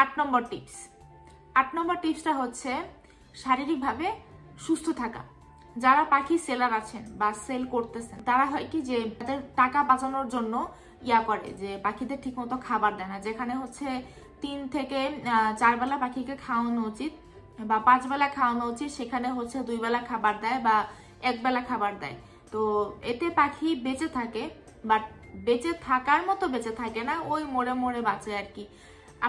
8 নম্বর tips. 8 নম্বর টিপসটা হচ্ছে শারীরিকভাবে সুস্থ থাকা। যারা পাখি সেলার আছেন বা সেল করতেছেন তারা হয় কি যে তাদের টাকা বাঁচানোর জন্য করে যে পাখিদের ঠিকমতো খাবার দেয় না, যেখানে হচ্ছে 3 থেকে 4 বেলা পাখিকে খাওয়ানো উচিত বা 5 বেলা খাওয়ানো উচিত, সেখানে হচ্ছে 2 বেলা খাবার দেয় বা 1 বেলা খাবার দেয়। তো এতে পাখি বেঁচে থাকে, বাট বেঁচে থাকার মতো বেঁচে থাকে না, ওই মরে মরে বাঁচে আর কি।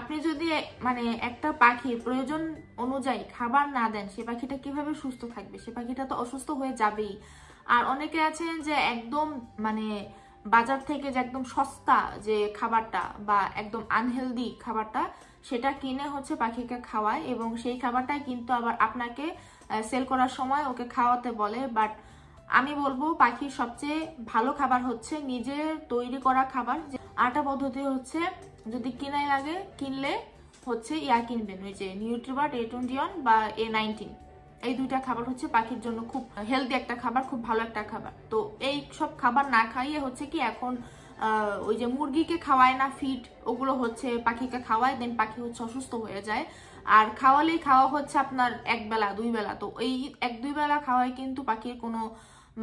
আপনি যদি মানে একটা পাখির প্রয়োজন অনুযায়ী খাবার না দেন, সে পাখিটা কিভাবে সুস্থ থাকবে? সে পাখিটা তো অসুস্থ হয়ে যাবেই। আর অনেকে আছেন যে একদম মানে বাজার থেকে যে একদম সস্তা যে খাবারটা বা একদম আনহেলদি খাবারটা, সেটা কিনে হচ্ছে পাখিকে খাওয়ায় এবং সেই খাবারটাই কিন্তু আবার আপনাকে সেল করার সময় ওকে খাওয়াতে বলে। বাট আমি বলবো পাখির সবচেয়ে ভালো খাবার হচ্ছে নিজের তৈরি করা খাবার। আরেকটা পদ্ধতি হচ্ছে যদি কিনাই লাগে, কিনলে হচ্ছে কিনবেন, ওই যে নিউট্রিবার্ট A21 বা A19, এই দুইটা খাবার হচ্ছে পাখির জন্য খুব হেলদি একটা খাবার, খুব ভালো একটা খাবার। তো এই সব খাবার না খাইয়ে হচ্ছে কি এখন ওই যে মুরগিকে খাওয়ায় না ফিড, ওগুলো হচ্ছে পাখিকে খাওয়ায়, দেন পাখি হচ্ছে অসুস্থ হয়ে যায়। আর খাওয়ালেই খাওয়া হচ্ছে আপনার 1 বেলা 2 বেলা, তো এই 1-2 বেলা খাওয়ায় কিন্তু পাখির কোনো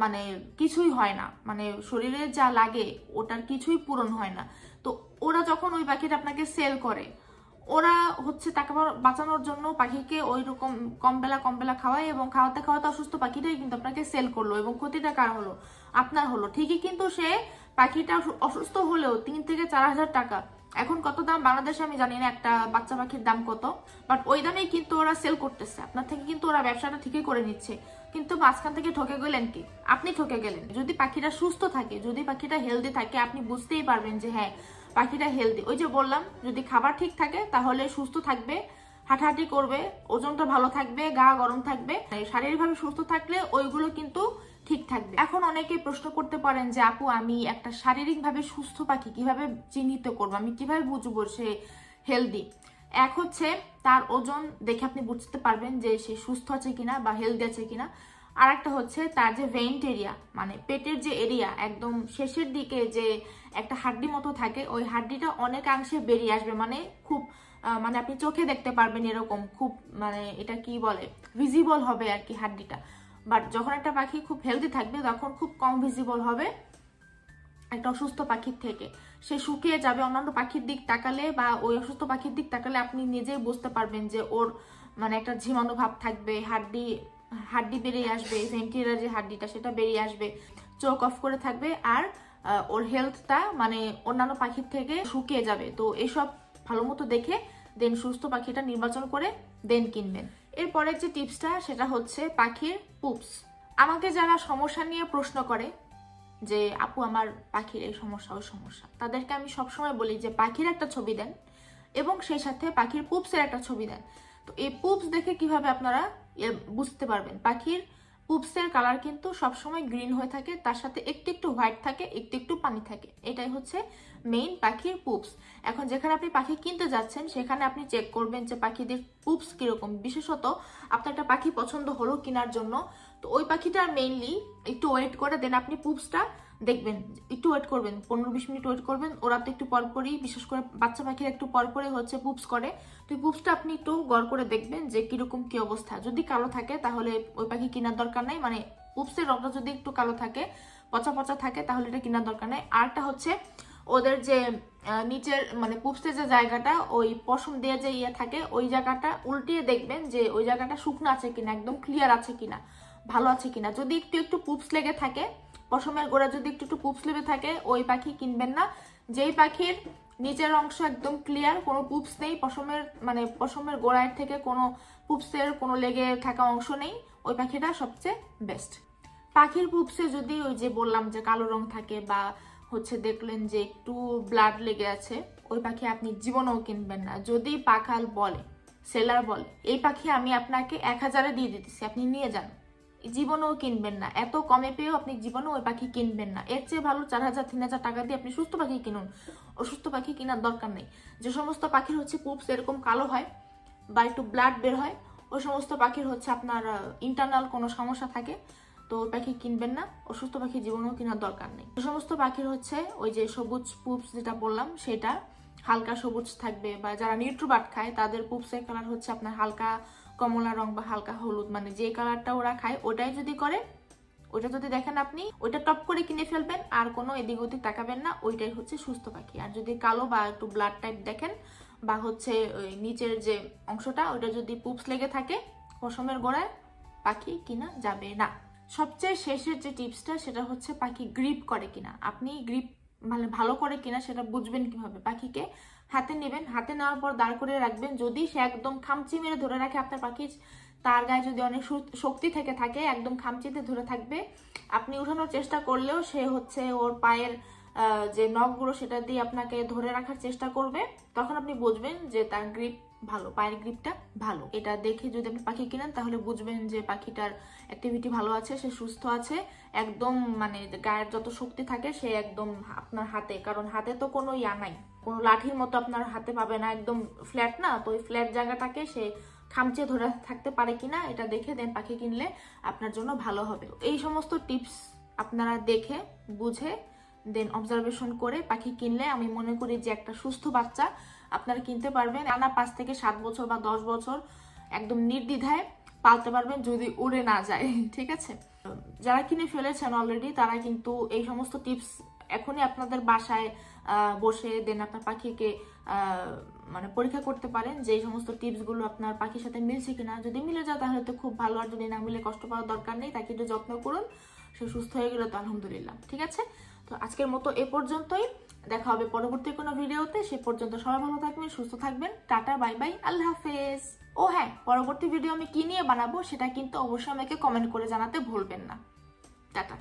মানে কিছুই হয় না, মানে শরীরে যা লাগে ওটার কিছুই পূরণ হয় না। তো ওরা যখন ওই পাখিটা আপনাকে সেল করে, ওরা হচ্ছে টাকা বাঁচানোর জন্য পাখিকে ওই রকম কম বেলা খাওয়ায় এবং খাওয়াতে খাওয়াতে অসুস্থ পাখিটাই কিন্তু আপনাকে সেল করলো এবং ক্ষতিটা কার হলো? আপনার হলো। ঠিকই কিন্তু সে পাখিটা অসুস্থ হলেও 3 থেকে 4 হাজার টাকা, এখন কত দাম বাংলাদেশে আমি জানি না একটা বাচ্চা পাখির দাম কত, বাট ওই দামেই কিন্তু ওরা সেল করতেছে আপনার থেকে, কিন্তু ওরা ব্যবসাটা ঠিকই করে নিচ্ছে। কিন্তু মাঝখান থেকে ঠকে গেলেন কি? আপনি ঠকে গেলেন। যদি পাখিটা সুস্থ থাকে, যদি পাখিটা হেলদি থাকে, আপনি বুঝতেই পারবেন যে হ্যাঁ পাখিটা হেলদি। ওই যে বললাম, যদি খাবার ঠিক থাকে তাহলে সুস্থ থাকবে, হাঁটাহাঁটি করবে, ওজনটা ভালো থাকবে, গা গরম থাকবে। শারীরিকভাবে সুস্থ থাকলে ওইগুলো কিন্তু ঠিক থাকবে। এখন অনেকে প্রশ্ন করতে পারেন যে আপু, আমি একটা শারীরিকভাবে সুস্থ পাখি কিভাবে চিহ্নিত করবো, আমি কিভাবে বুঝবো সে হেলদি? এক হচ্ছে তার ওজন দেখে আপনি বুঝতে পারবেন যে সে সুস্থ আছে কিনা বা হেলদি আছে কিনা। আর একটা হচ্ছে তার যে ভেন্ট এরিয়া, মানে পেটের যে এরিয়া একদম শেষের দিকে যে একটা হাড্ডি মতো থাকে, ওই হাড্ডিটা অনেকাংশে বেরিয়ে আসবে, মানে খুব মানে আপনি চোখে দেখতে পারবেন এরকম, খুব মানে এটা কি বলে ভিজিবল হবে আর কি হাড্ডিটা। বাট যখন একটা পাখি খুব হেলদি থাকবে তখন খুব কম ভিজিবল হবে একটা অসুস্থ পাখির থেকে, সে শুকিয়ে যাবে। অন্যান্য পাখির দিক তাকালে বা ওই অসুস্থ পাখির দিক তাকালে আপনি নিজেই বুঝতে পারবেন যে ওর মানে একটা ঝিমানো ভাব থাকবে, হাড্ডি বেরিয়ে আসবে, ভেন্টিলের যে হাড্ডিটা সেটা বেরিয়ে আসবে, চোখ অফ করে থাকবে, আর ওর হেলথটা মানে অন্যান্য পাখির থেকে শুকিয়ে যাবে। তো এসব ভালো মতো দেখে দেন সুস্থ পাখিটা নির্বাচন করে দেন কিনবেন। এরপরের যে টিপসটা সেটা হচ্ছে পাখির পুপস। আমাকে যারা সমস্যা নিয়ে প্রশ্ন করে যে আপু আমার পাখির এই সমস্যা ওই সমস্যা, তাদেরকে আমি সবসময় বলি যে পাখির একটা ছবি দেন এবং সেই সাথে পাখির পুপসের একটা ছবি দেন। তো এই পুপস দেখে কিভাবে আপনারা বুঝতে পারবেন? পাখির পুপসের কালার কিন্তু সবসময় গ্রিন হয়ে থাকে, তার সাথে একটু একটু হোয়াইট থাকে, একটু একটু পানি থাকে, এটাই হচ্ছে মেইন পাখির পুপস। এখন যেখানে আপনি পাখি কিনতে যাচ্ছেন সেখানে আপনি চেক করবেন যে পাখিদের পুপস কিরকম। বিশেষত আপনার একটা পাখি পছন্দ হলো কেনার জন্য, তো ওই পাখিটার মেইনলি একটু ওয়েট করে দেন আপনি পুপসটা দেখবেন, একটু ওয়েট করবেন, 15-20 মিনিট ওয়েট করবেন। ওরা তো একটু পরপরই, বিশেষ করে বাচ্চা পাখির একটু পরপরই হচ্ছে পুপস করে, তো পুপসটা আপনি একটু গড় করে দেখবেন যে কিরকম কি অবস্থা। যদি কালো থাকে তাহলে ওই পাখি কেনার দরকার নাই, মানে পুপসের রংটা যদি একটু কালো থাকে, পচা পচা থাকে, তাহলে এটা কেনার দরকার নাই। আরটা হচ্ছে ওদের যে নিচের মানে পুপসের যে জায়গাটা, ওই পশম দিয়ে যে থাকে, ওই জায়গাটা উল্টিয়ে দেখবেন যে ওই জায়গাটা শুকনো আছে কিনা, একদম ক্লিয়ার আছে কিনা, ভালো আছে কিনা। যদি একটু একটু পুপস লেগে থাকে, পশমের গোড়া যদি একটু একটু পুপস লেগে থাকে, ওই পাখি কিনবেন না। যেই পাখির নিচের অংশ একদম ক্লিয়ার, কোনো পুপস নেই, পশমের গোড়ায় থেকে কোনো পুপসের কোনো লেগে থাকা অংশ নেই, ওই পাখিটা সবচেয়ে বেস্ট। পাখির পুপসে যদি ওই যে বললাম যে কালো রং থাকে বা হচ্ছে দেখলেন যে একটু ব্লাড লেগে আছে, ওই পাখি আপনি জীবনেও কিনবেন না। যদি পাখাল বলে, সেলার বলে এই পাখি আমি আপনাকে 1000-এ দিয়ে দিতেছি, আপনি নিয়ে যান, জীবনেও কিনবেন না। এত কমে পেয়েও আপনি জীবনেও ওই পাখি কিনবেন না। এর চেয়ে ভালো 4000-3000 টাকা দিয়ে আপনি সুস্থ পাখি কিনুন, অসুস্থ পাখি কেনার দরকার নেই। যে সমস্ত পাখির হচ্ছে পুপস এরকম কালো হয় বা একটু ব্লাড বের হয়, ওই সমস্ত পাখির হচ্ছে আপনার ইন্টারনাল কোনো সমস্যা থাকে, তো ওই পাখি কিনবেন না, অসুস্থ পাখি জীবনেও কেনার দরকার নেই। যে সমস্ত পাখির হচ্ছে ওই যে সবুজ পুপস যেটা বললাম সেটা, হালকা সবুজ থাকবে, বা যারা নিউট্রোবাট খায় তাদের পুপসের কালার হচ্ছে আপনার হালকা কমলা রং বা হালকা হলুদ, মানে যে কালারটা ওরা খায় ওটাই যদি করে, ওটা যদি দেখেন আপনি ওইটা টপ করে কিনে ফেলবেন, আর কোনো এদিক ওদিক তাকাবেন না, ওইটাই হচ্ছে সুস্থ পাখি। আর যদি কালো বা একটু ব্লাড টাইপ দেখেন, বা হচ্ছে ওই নিচের যে অংশটা ওটা যদি পুপস লেগে থাকে পশমের গোড়ায়, পাখি কিনা যাবে না। সবচেয়ে শেষের যে টিপসটা সেটা হচ্ছে পাখি গ্রিপ করে কিনা। আপনি গ্রিপ মানে ভালো করে কিনা সেটা বুঝবেন কিভাবে? পাখিকে হাতে নেবেন, হাতে নেওয়ার পর দাঁড় করে রাখবেন। যদি সে একদম খামচি মেরে ধরে রাখে আপনার পাখি, তার গায়ে যদি অনেক শক্তি থেকে থাকে, একদম খামচিতে ধরে থাকবে, আপনি উঠানোর চেষ্টা করলেও সে হচ্ছে ওর পায়ের যে নখগুলো সেটা দিয়ে আপনাকে ধরে রাখার চেষ্টা করবে, তখন আপনি বুঝবেন যে তার গ্রিপ ভালো, পায়ের গ্রিপটা ভালো। এটা দেখে যদি আপনি পাখি কিনেন তাহলে বুঝবেন যে পাখিটার অ্যাক্টিভিটি ভালো আছে, সে সুস্থ আছে, একদম মানে গায়ের যত শক্তি থাকে সে একদম আপনার হাতে, কারণ হাতে তো কোনো ইয়া নাই, কোনো লাঠির মতো আপনার হাতে পাবে না, একদম ফ্ল্যাট না, তো ওই ফ্ল্যাট জায়গাটাকে সে খামচে ধরে থাকতে পারে কিনা এটা দেখে দেন পাখি কিনলে আপনার জন্য ভালো হবে। এই সমস্ত টিপস আপনারা দেখে বুঝে দেন অবজারভেশন করে পাখি কিনলে আমি মনে করি যে একটা সুস্থ বাচ্চা আপনারা কিনতে পারবেন। আনা 5 থেকে 7 বছর বা 10 বছর একদম নির্দ্বিধায় পালতে পারবেন, যদি উড়ে না যায়। ঠিক আছে, যারা কিনে ফেলেছেন অলরেডি তারা কিন্তু এই সমস্ত টিপস এখনই আপনাদের বাসায় বসে দেন আপনার পাখিকে মানে পরীক্ষা করতে পারেন যে এই সমস্ত টিপস গুলো আপনার পাখির সাথে মিলছে কিনা। যদি মিলে যায় তাহলে তো খুব ভালো, আর যদি না মিলে কষ্ট পাওয়ার দরকার নেই, তাকে একটু যত্ন করুন, সে সুস্থ হয়ে গেলে তো আলহামদুলিল্লাহ। ঠিক আছে, তো আজকের মতো এ পর্যন্তই, দেখা হবে পরবর্তী কোনো ভিডিওতে। সে পর্যন্ত সবাই ভালো থাকবেন, সুস্থ থাকবেন, টাটা, বাই বাই, আল্লাহ হাফেজ। ও হ্যাঁ, পরবর্তী ভিডিও আমি কি নিয়ে বানাবো সেটা কিন্তু অবশ্যই আমাকে কমেন্ট করে জানাতে ভুলবেন না। টাটা।